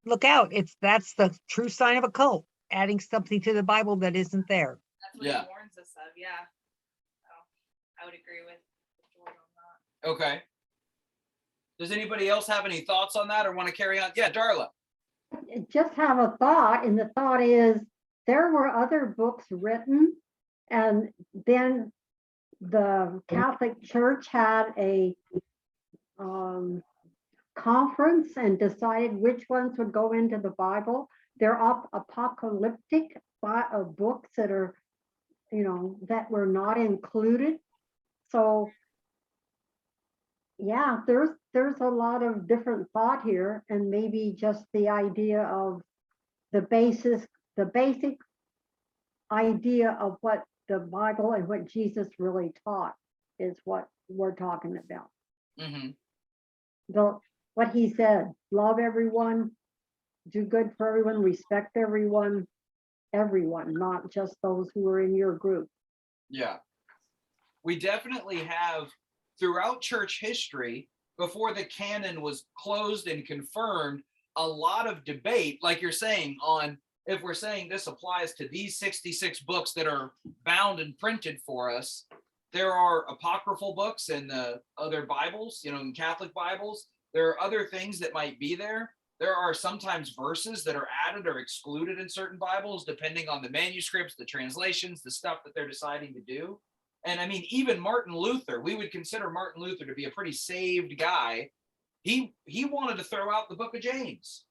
look out, that's the true sign of a cult, adding something to the Bible that isn't there. That's what he warns us of. Yeah. So I would agree with George on that. Okay. Does anybody else have any thoughts on that or want to carry on? Yeah, Darla. Just have a thought, and the thought is there were other books written, and then the Catholic Church had a conference and decided which ones would go into the Bible. They're apocalyptic books that are, that were not included. So yeah, there's there's a lot of different thought here, and maybe just the idea of the basic idea of what the Bible and what Jesus really taught is what we're talking about. Mhm. What he said, love everyone, do good for everyone, respect everyone, not just those who are in your group. Yeah. We definitely have throughout church history, before the canon was closed and confirmed, a lot of debate, like you're saying, on if we're saying this applies to these 66 books that are bound and printed for us. There are apocryphal books in the other Bibles, in Catholic Bibles. There are other things that might be there. There are sometimes verses that are added or excluded in certain Bibles, depending on the manuscripts, the translations, the stuff that they're deciding to do. And I mean, even Martin Luther, we would consider Martin Luther to be a pretty saved guy. He wanted to throw out the book of James.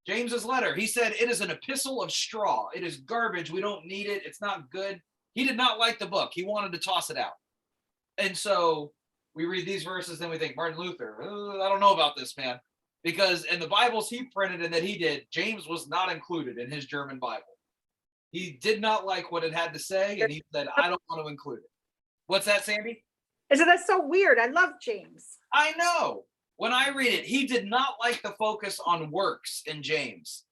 James's letter, he said, it is an epistle of straw. It is garbage. We don't need it. It's not good. He did not like the book. He wanted to toss it out. And so we read these verses, then we think, Martin Luther, I don't know about this, man. Because in the Bibles he printed and that he did, James was not included in his German Bible. He did not like what it had to say, and he said, I don't want to include it. What's that, Sandy? I said, that's so weird. I love James. I know. When I read it, he did not like the focus on works in James.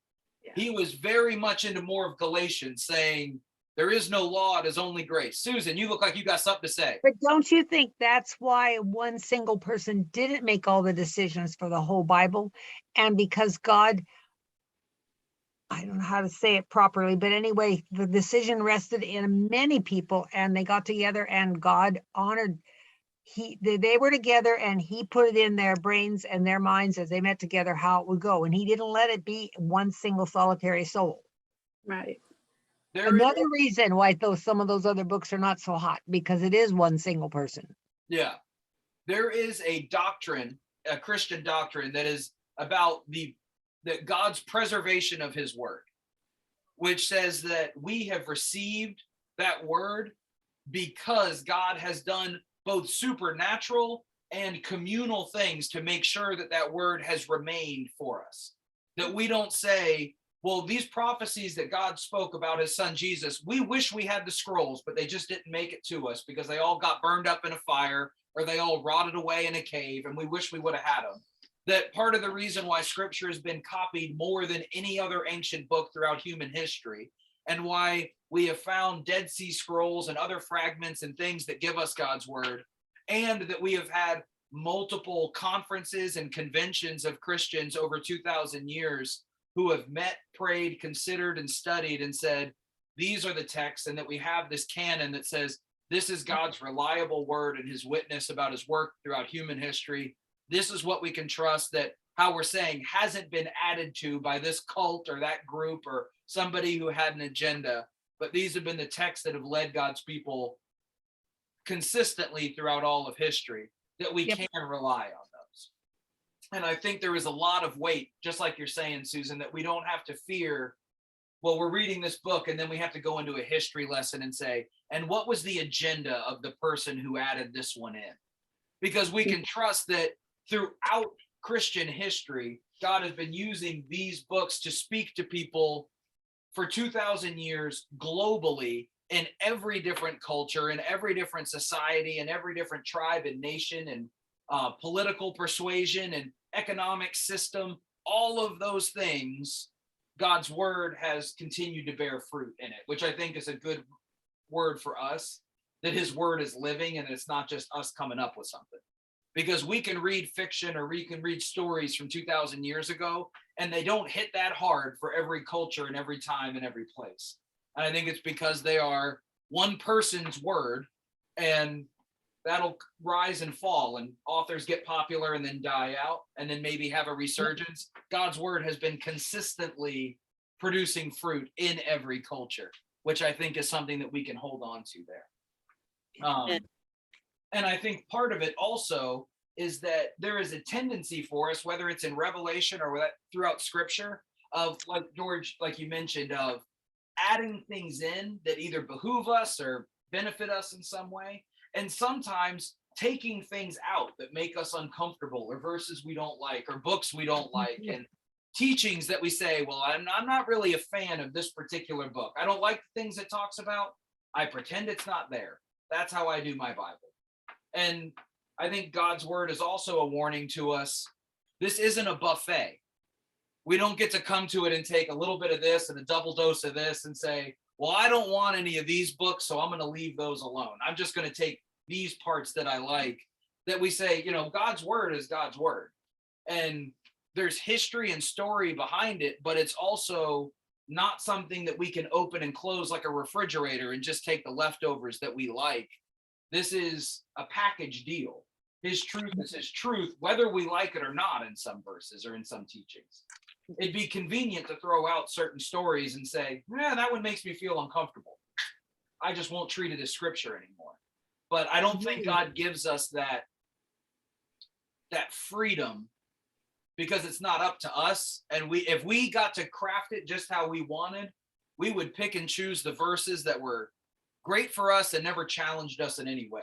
Yeah. He was very much into more of Galatians, saying, there is no law, it is only grace. Susan, you look like you got something to say. But don't you think that's why one single person didn't make all the decisions for the whole Bible? And because God, I don't know how to say it properly, but anyway, the decision rested in many people, and they got together and God honored. They were together and he put it in their brains and their minds as they met together how it would go. And he didn't let it be one single solitary soul. Right. Another reason why some of those other books are not so hot, because it is one single person. Yeah. There is a doctrine, a Christian doctrine, that is about that God's preservation of his word, which says that we have received that word because God has done both supernatural and communal things to make sure that that word has remained for us. That we don't say, well, these prophecies that God spoke about his son Jesus, we wish we had the scrolls, but they just didn't make it to us because they all got burned up in a fire or they all rotted away in a cave, and we wish we would have had them. That part of the reason why scripture has been copied more than any other ancient book throughout human history, and why we have found Dead Sea Scrolls and other fragments and things that give us God's word, and that we have had multiple conferences and conventions of Christians over 2,000 years who have met, prayed, considered, and studied and said, these are the texts, and that we have this canon that says, this is God's reliable word and his witness about his work throughout human history. This is what we can trust, that how we're saying hasn't been added to by this cult or that group or somebody who had an agenda, but these have been the texts that have led God's people consistently throughout all of history, that we can rely on those. And I think there is a lot of weight, just like you're saying, Susan, that we don't have to fear, well, we're reading this book and then we have to go into a history lesson and say, and what was the agenda of the person who added this one in? Because we can trust that throughout Christian history, God has been using these books to speak to people for 2,000 years globally, in every different culture, in every different society, in every different tribe and nation and political persuasion and economic system, all of those things, God's word has continued to bear fruit in it, which I think is a good word for us, that his word is living and it's not just us coming up with something. Because we can read fiction or we can read stories from 2,000 years ago, and they don't hit that hard for every culture and every time and every place. And I think it's because they are one person's word, and that'll rise and fall, and authors get popular and then die out and then maybe have a resurgence. God's word has been consistently producing fruit in every culture, which I think is something that we can hold on to there. And I think part of it also is that there is a tendency for us, whether it's in Revelation or throughout scripture, of, like George, like you mentioned, of adding things in that either behoove us or benefit us in some way. And sometimes taking things out that make us uncomfortable, or verses we don't like, or books we don't like, and teachings that we say, well, I'm not really a fan of this particular book. I don't like the things it talks about. I pretend it's not there. That's how I do my Bible. And I think God's word is also a warning to us. This isn't a buffet. We don't get to come to it and take a little bit of this and a double dose of this and say, well, I don't want any of these books, so I'm going to leave those alone. I'm just going to take these parts that I like. That we say, you know, God's word is God's word. And there's history and story behind it, but it's also not something that we can open and close like a refrigerator and just take the leftovers that we like. This is a package deal. His truth is his truth, whether we like it or not in some verses or in some teachings. It'd be convenient to throw out certain stories and say, yeah, that one makes me feel uncomfortable. I just won't treat it as scripture anymore. But I don't think God gives us that freedom, because it's not up to us. And if we got to craft it just how we wanted, we would pick and choose the verses that were great for us and never challenged us in any way.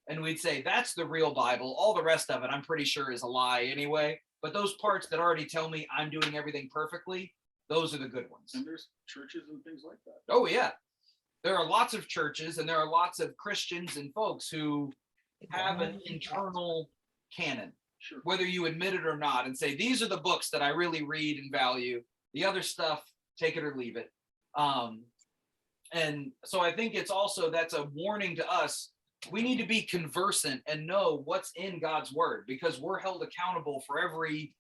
And we'd say, that's the real Bible. All the rest of it, I'm pretty sure, is a lie anyway. But those parts that already tell me I'm doing everything perfectly, those are the good ones. And there's churches and things like that. Oh, yeah. There are lots of churches and there are lots of Christians and folks who have an internal canon, Sure. whether you admit it or not, and say, these are the books that I really read and value. The other stuff, take it or leave it. And so I think it's also, that's a warning to us. We need to be conversant and know what's in God's word, because we're held accountable for every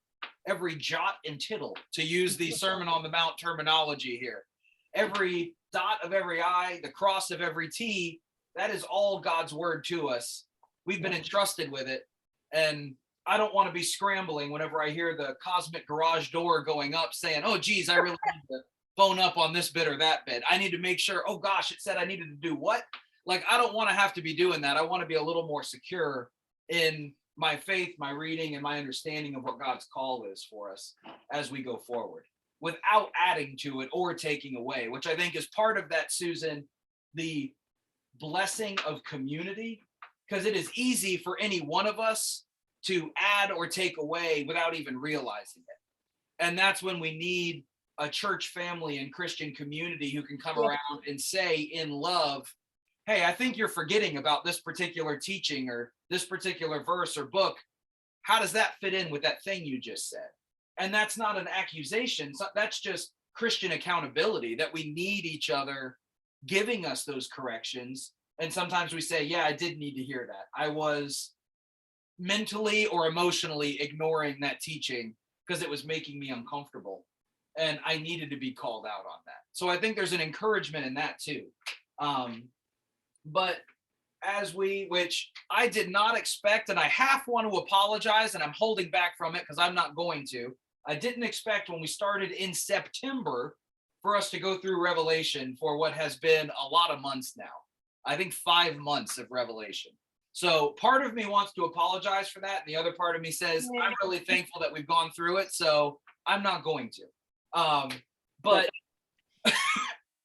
jot and tittle, to use the Sermon on the Mount terminology here. Every dot of every I, the cross of every T, that is all God's word to us. We've been entrusted with it. And I don't want to be scrambling whenever I hear the cosmic garage door going up saying, oh, geez, I really need to phone up on this bit or that bit. I need to make sure, oh, gosh, it said I needed to do what? Like, I don't want to have to be doing that. I want to be a little more secure in my faith, my reading, and my understanding of what God's call is for us as we go forward, without adding to it or taking away, which I think is part of that, Susan, the blessing of community, because it is easy for any one of us to add or take away without even realizing it. And that's when we need a church family and Christian community who can come around and say in love, hey, I think you're forgetting about this particular teaching or this particular verse or book. How does that fit in with that thing you just said? And that's not an accusation. That's just Christian accountability, that we need each other giving us those corrections. And sometimes we say, yeah, I did need to hear that. I was mentally or emotionally ignoring that teaching because it was making me uncomfortable. And I needed to be called out on that. So I think there's an encouragement in that too. But which I did not expect, and I half want to apologize, and I'm holding back from it because I'm not going to. I didn't expect when we started in September for us to go through Revelation for what has been a lot of months now. I think 5 months of Revelation. So part of me wants to apologize for that. And the other part of me says, I'm really thankful that we've gone through it. So I'm not going to. But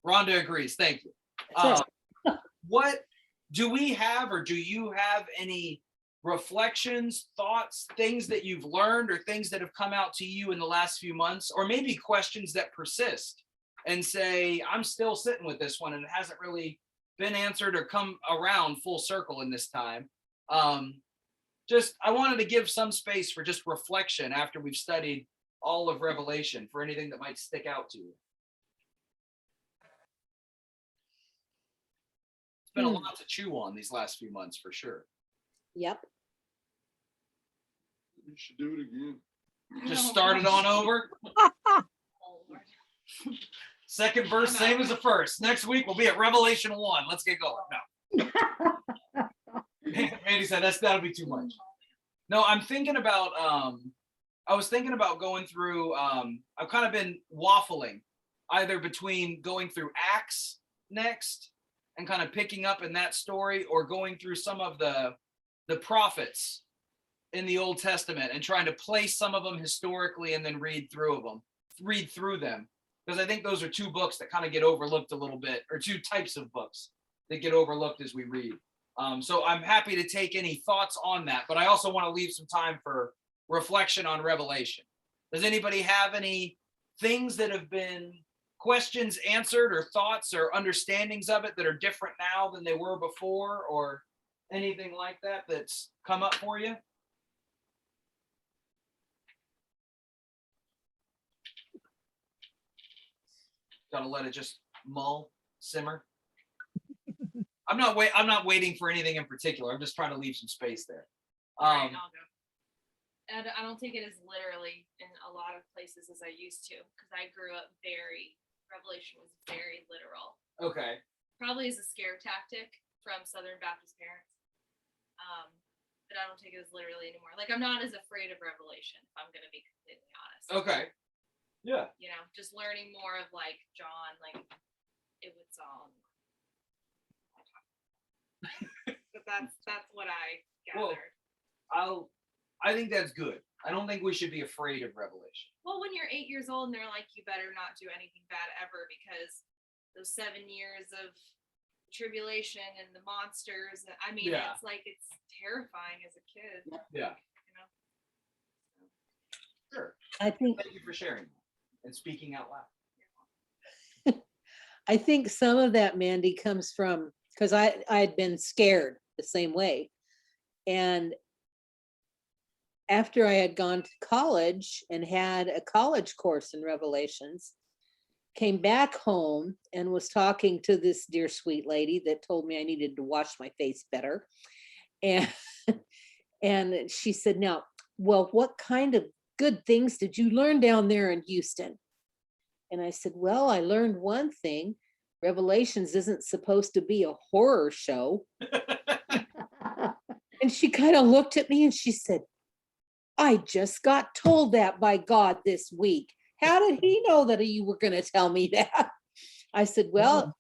Rhonda agrees. Thank you. What do we have, or do you have any reflections, thoughts, things that you've learned or things that have come out to you in the last few months, or maybe questions that persist and say, I'm still sitting with this one and it hasn't really been answered or come around full circle in this time? I wanted to give some space for just reflection after we've studied all of Revelation, for anything that might stick out to you. It's been a lot to chew on these last few months for sure. Yep. You should do it again. Just start it on over. Second verse, same as the first. Next week we'll be at Revelation 1. Let's get going. No. Mandy said that'll be too much. No, I'm thinking about I was thinking about going through I've kind of been waffling either between going through Acts next and kind of picking up in that story, or going through some of the prophets in the Old Testament and trying to place some of them historically and then read through them. Because I think those are two books that kind of get overlooked a little bit, or two types of books that get overlooked as we read. So I'm happy to take any thoughts on that, but I also want to leave some time for reflection on Revelation. Does anybody have any things that have been questions answered, or thoughts or understandings of it that are different now than they were before, or anything like that that's come up for you? Gotta let it just mull, simmer. I'm not waiting for anything in particular. I'm just trying to leave some space there. Right, I'll go. And I don't take it as literally in a lot of places as I used to, because I grew up Revelation was very literal. Okay. Probably as a scare tactic from Southern Baptist parents. But I don't take it as literally anymore. Like, I'm not as afraid of Revelation, if I'm gonna be completely honest. Okay. Yeah. You know, just learning more of like John, like it was all. But that's what I gathered. Well, I think that's good. I don't think we should be afraid of Revelation. Well, when you're 8 years old and they're like, you better not do anything bad ever, because those 7 years of tribulation and the monsters, I mean, Yeah. it's like, it's terrifying as a kid, Yeah. you know? Sure. I think Thank you for sharing and speaking out loud. I think some of that, Mandy, comes from, because I'd been scared the same way. And after I had gone to college and had a college course in Revelations, came back home and was talking to this dear sweet lady that told me I needed to wash my face better. And and she said, now, well, what kind of good things did you learn down there in Houston? And I said, well, I learned one thing. Revelations isn't supposed to be a horror show. And she kind of looked at me and she said, I just got told that by God this week. How did he know that you were going to tell me that? I said, well,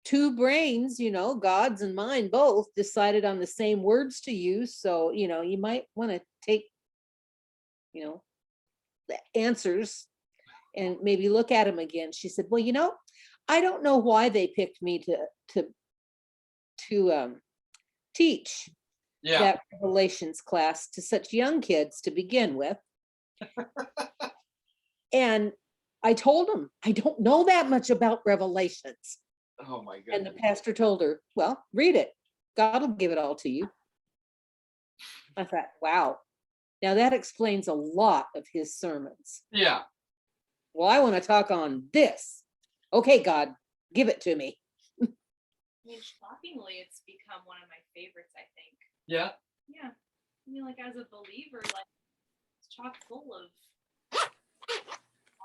two brains, God's and mine both decided on the same words to use. So, you might want to take, the answers and maybe look at them again. She said, well, I don't know why they picked me to teach that Revelations class to such young kids to begin with. And I told them, I don't know that much about Revelations. Oh my goodness. And the pastor told her, well, read it. God will give it all to you. I thought, wow. Now that explains a lot of his sermons. Yeah. Well, I want to talk on this. Okay, God, give it to me. I mean, shockingly, it's become one of my favorites, I think. Yeah. Yeah. I mean, like, as a believer, like, it's chock full of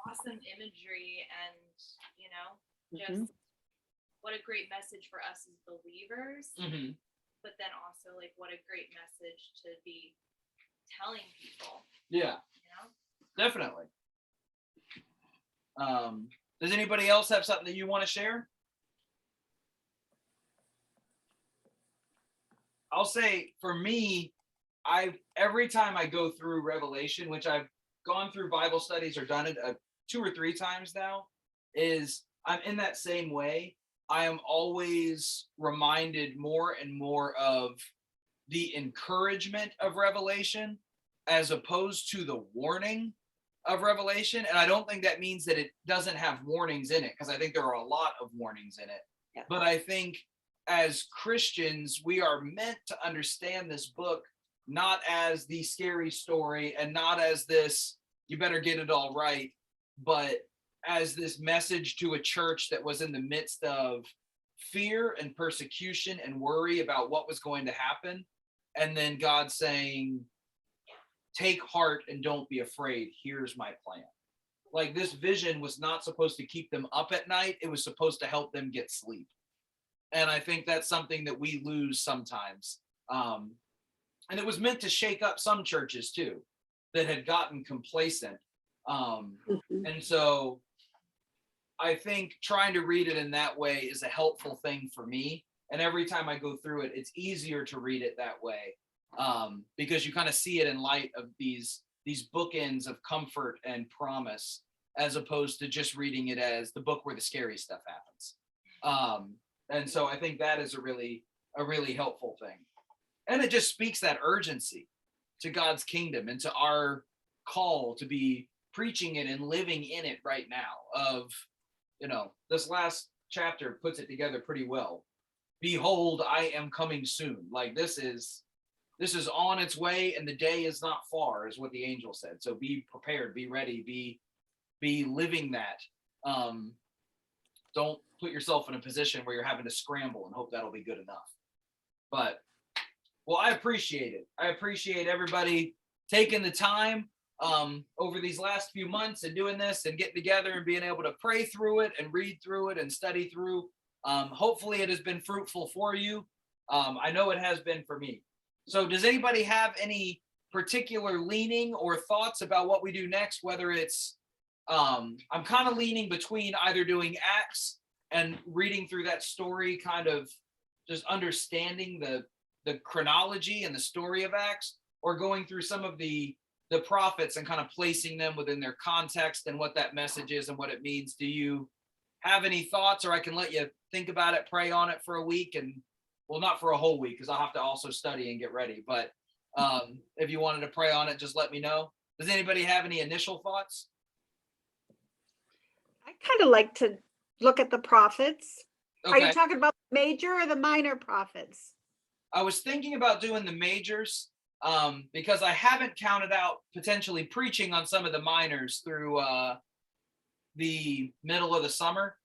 awesome imagery and, just what a great message for us as believers. Mm-hmm. But then also, like, what a great message to be telling people. Yeah. Definitely. Does anybody else have something that you want to share? I'll say for me, every time I go through Revelation, which I've gone through Bible studies or done it 2 or 3 times now, is I'm in that same way. I am always reminded more and more of the encouragement of Revelation as opposed to the warning of Revelation. And I don't think that means that it doesn't have warnings in it, because I think there are a lot of warnings in it. Yeah. But I think as Christians, we are meant to understand this book not as the scary story and not as this, you better get it all right, but as this message to a church that was in the midst of fear and persecution and worry about what was going to happen. And then God saying, take heart and don't be afraid. Here's my plan. Like, this vision was not supposed to keep them up at night. It was supposed to help them get sleep. And I think that's something that we lose sometimes. And it was meant to shake up some churches too, that had gotten complacent. And so I think trying to read it in that way is a helpful thing for me. And every time I go through it, it's easier to read it that way, because you kind of see it in light of these bookends of comfort and promise, as opposed to just reading it as the book where the scary stuff happens. And so I think that is a really a really helpful thing. And it just speaks that urgency to God's kingdom and to our call to be preaching it and living in it right now. Of, this last chapter puts it together pretty well. Behold, I am coming soon. Like this is on its way, and the day is not far, is what the angel said. So be prepared, be ready, be living that. Don't put yourself in a position where you're having to scramble and hope that'll be good enough. But, well, I appreciate it. I appreciate everybody taking the time over these last few months and doing this and getting together and being able to pray through it and read through it and study through. Hopefully it has been fruitful for you. I know it has been for me. So does anybody have any particular leaning or thoughts about what we do next? Whether it's, I'm kind of leaning between either doing Acts and reading through that story, kind of just understanding the chronology and the story of Acts, or going through some of the prophets and kind of placing them within their context and what that message is and what it means. Do you have any thoughts, or I can let you think about it, pray on it for a week, and well, not for a whole week, because I'll have to also study and get ready. But if you wanted to pray on it, just let me know. Does anybody have any initial thoughts? I kind of like to look at the prophets. Are Okay. you talking about the major or the minor prophets? I was thinking about doing the majors because I haven't counted out potentially preaching on some of the minors through the middle of the summer.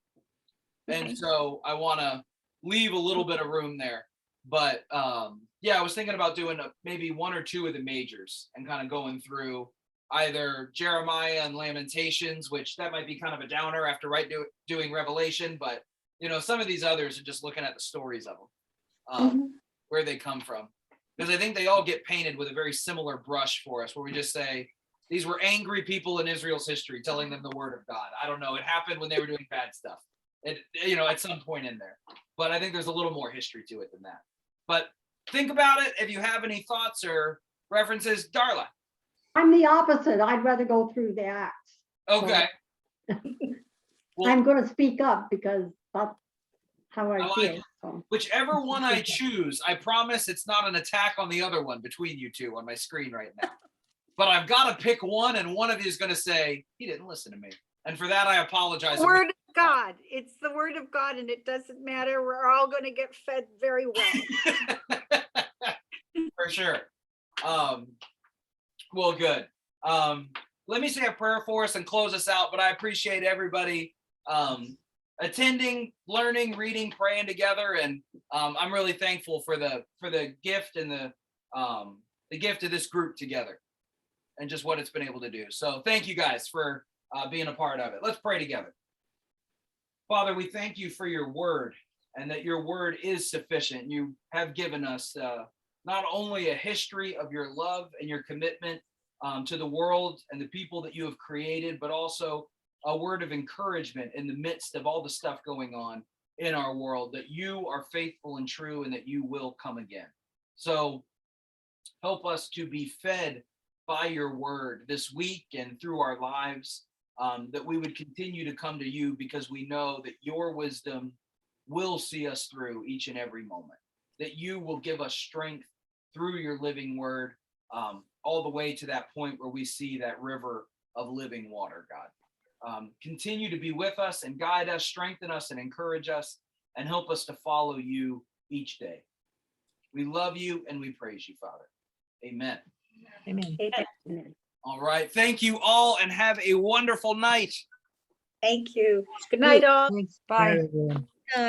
Okay. And so I want to leave a little bit of room there. But yeah, I was thinking about doing maybe one or two of the majors and kind of going through either Jeremiah and Lamentations, which that might be kind of a downer after doing Revelation. But, some of these others are just looking at the stories of them, where they come from. Because I think they all get painted with a very similar brush for us, where we just say, these were angry people in Israel's history telling them the word of God. I don't know. It happened when they were doing bad stuff. At some point in there. But I think there's a little more history to it than that. But think about it. If you have any thoughts or references, Darla. I'm the opposite. I'd rather go through the Acts. Okay. Well, I'm going to speak up because that's how I like feel. it. So. Whichever one I choose, I promise it's not an attack on the other one between you two on my screen right now. But I've got to pick one, and one of you is going to say, he didn't listen to me. And for that, I apologize. Word of God. It's the word of God, and it doesn't matter. We're all going to get fed very well. For sure. Well, good. Let me say a prayer for us and close us out, but I appreciate everybody attending, learning, reading, praying together. And I'm really thankful for the gift and the gift of this group together and just what it's been able to do. So thank you guys for being a part of it. Let's pray together. Father, we thank you for your word, and that your word is sufficient. You have given us not only a history of your love and your commitment to the world and the people that you have created, but also a word of encouragement in the midst of all the stuff going on in our world, that you are faithful and true and that you will come again. So help us to be fed by your word this week and through our lives, that we would continue to come to you, because we know that your wisdom will see us through each and every moment, that you will give us strength through your living word, all the way to that point where we see that river of living water, God. Continue to be with us and guide us, strengthen us and encourage us, and help us to follow you each day. We love you and we praise you, Father. Amen. Amen. Amen. All right. Thank you all and have a wonderful night. Thank you. Good night, all. Thanks. Bye. Hey, everyone.